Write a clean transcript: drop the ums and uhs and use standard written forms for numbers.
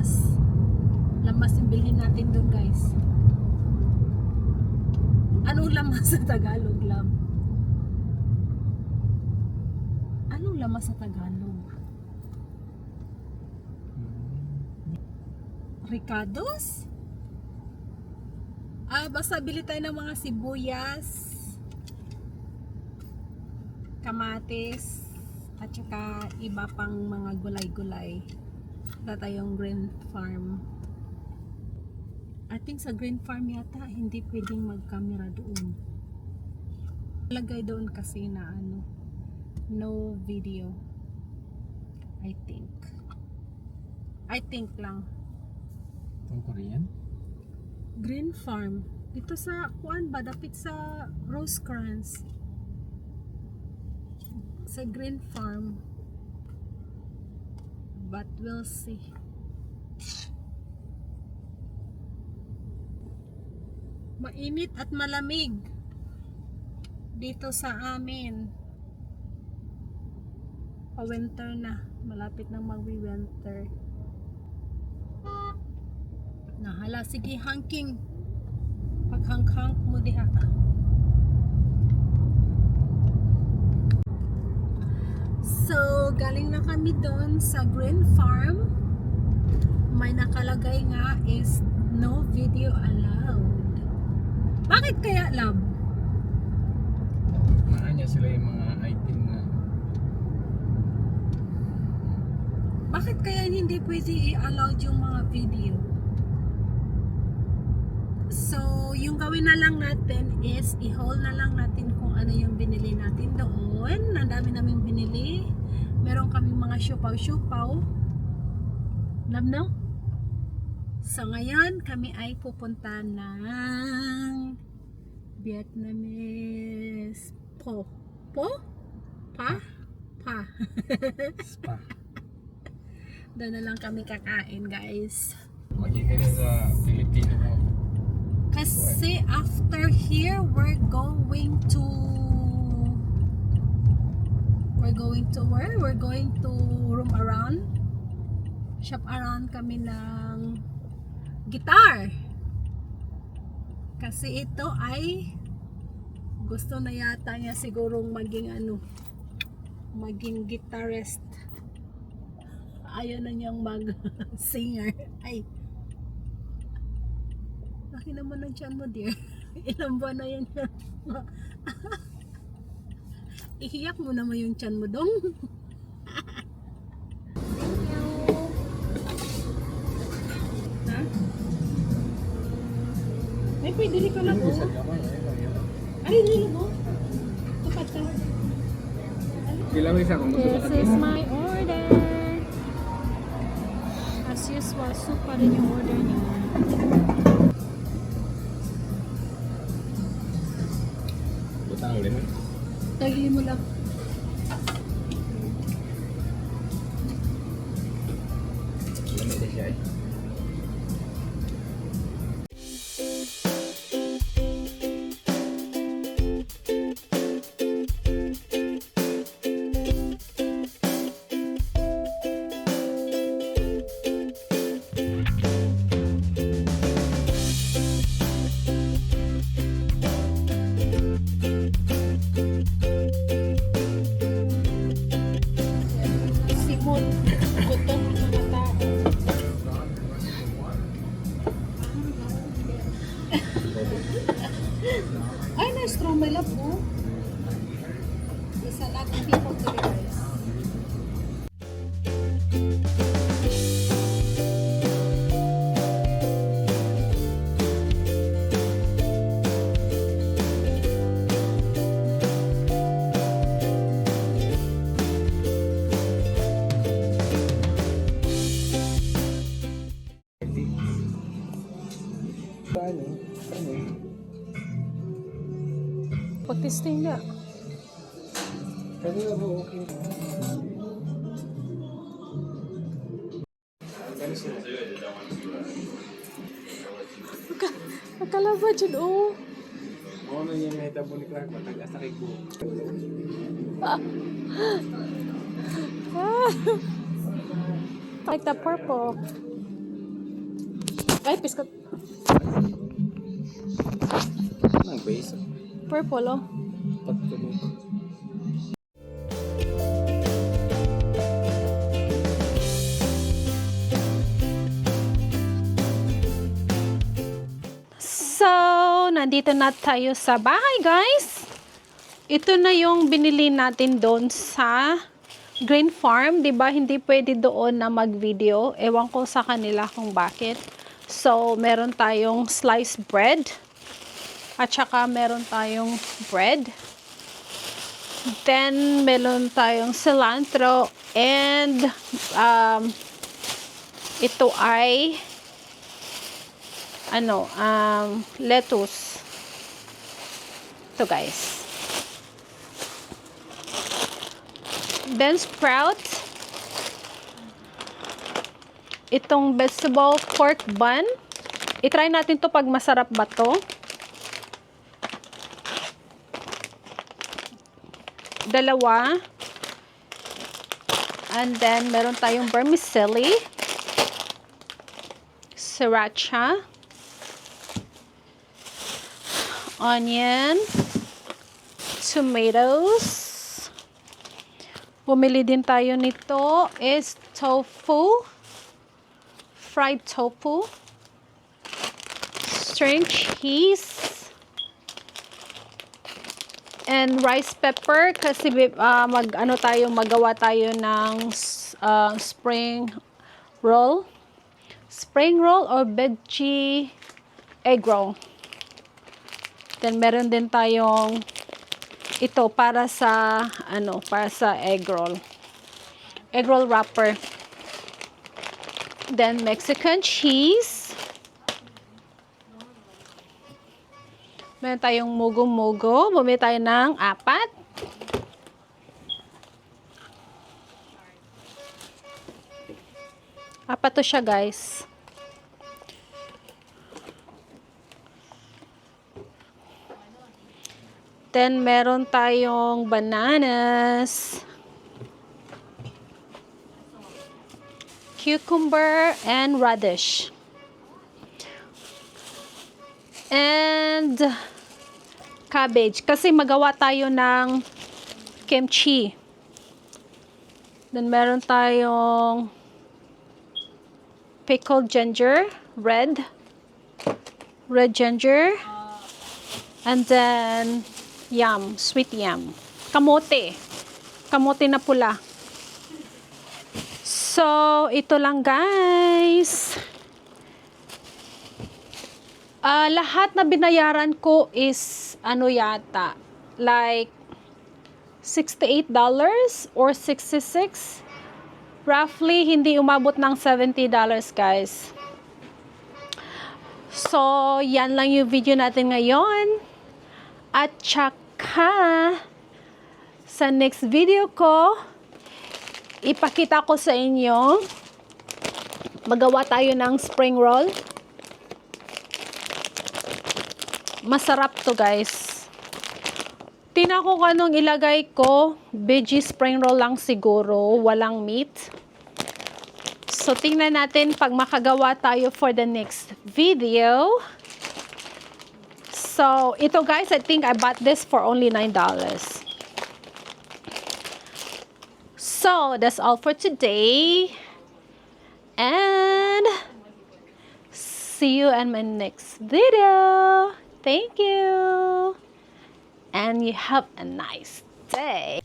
lamas. Lamas yung bilhin natin doon, guys. Anong lamas sa Tagalog, love? Anong lamas sa Tagalog? Ricados? Basta bili tayo ng mga sibuyas, kamatis, at saka iba pang mga gulay-gulay. Wala tayong green farm. I think sa green farm yata hindi pwedeng mag-camera doon. Lagay doon kasi na ano, no video. I think lang. Itong Korean? Green farm. Dito sa kuan ba, dapit sa Rosecrans. Sa green farm. But we'll see. Mainit at malamig dito sa amin. Pa-winter na. Malapit nang mag-winter. Nahala, sige, hangking. Paghang-hang mo diha. So, galing na kami doon sa green farm. May nakalagay nga is no video allowed. Bakit kaya, love? Maanya sila yung mga item na Bakit kaya hindi pwede i-allowed yung mga video? So, yung gawin na lang natin is i-haul na lang natin kung ano yung binili natin doon. Ang dami namin binili. Meron kaming mga siupaw-siupaw. Love, no? So, ngayon kami ay pupunta ng Vietnamese Po? Pa? spa. Doon na lang kami kakain, guys. Magiging sa Filipino mo. Kasi after here, we're going to where? We're going to roam around. Shop around kami ng guitar. Kasi ito ay gusto na yata niya sigurong maging guitarist. Ayaw na niyang mag-singer. Ay. Laki naman ang tiyan mo, dear. Ilang buwan na yan. Ihiyak mo naman yung tiyan mo, dong. Ha? Ay, pwede rin ka lang, oh. Ay, nilo mo. Tapat ka. Bilang isa kung gusto This is my order. As usual, soup pa rin yung order niyo. Butang ulit mo. Tagli mo lang. Lamit na siya eh. Simon, gutom ang mga tao. Ay, na-straw my love, oh. There's a lot of people to guys. Pag-testing na. Kanina mo okay. Nakalaba dyan, oh. Ano niya may tabo ni Clark, matagas na kay Kuya. Like the purple. Ay, piskat. Ang base. Purple, oh. Pagtulog. So, nandito na tayo sa bahay, guys. Ito na yung binili natin doon sa Green Farm. Diba, hindi pwede doon na mag-video. Ewan ko sa kanila kung bakit. So, meron tayong sliced bread. At saka, meron tayong bread. Then, meron tayong cilantro. And, ito ay lettuce. Ito, guys. Then sprout. Itong vegetable pork bun. I-try natin to pag masarap ba to. Dalawa. And then meron tayong vermicelli. Sriracha. Onion. Tomatoes. Bumili din tayo nito is tofu. Fried tofu. String cheese. And rice pepper kasi magawa tayo ng spring roll. Spring roll or veggie egg roll. Then meron din tayong ito para sa egg roll. Egg roll wrapper. Then Mexican cheese. Meron tayong mugo-mugo. Bumili tayo ng 4. Apat to siya, guys. Then, meron tayong bananas, cucumber, and radish. And cabbage. Kasi magawa tayo ng kimchi. Then, meron tayong pickled ginger, red ginger. And then, yam, sweet yam. Kamote. Kamote na pula. So, ito lang, guys. Lahat na binayaran ko is, like, $68 or $66. Roughly, hindi umabot ng $70, guys. So, yan lang yung video natin ngayon. At saka, sa next video ko, ipakita ko sa inyo, magawa tayo ng spring roll. Masarap to, guys. Tingnan ko kung anong ilagay ko. Veggie spring roll lang siguro, walang meat. So, tingnan natin pag makagawa tayo for the next video. So, ito, guys, I think I bought this for only $9. So, that's all for today. And see you in my next video. Thank you. And you have a nice day.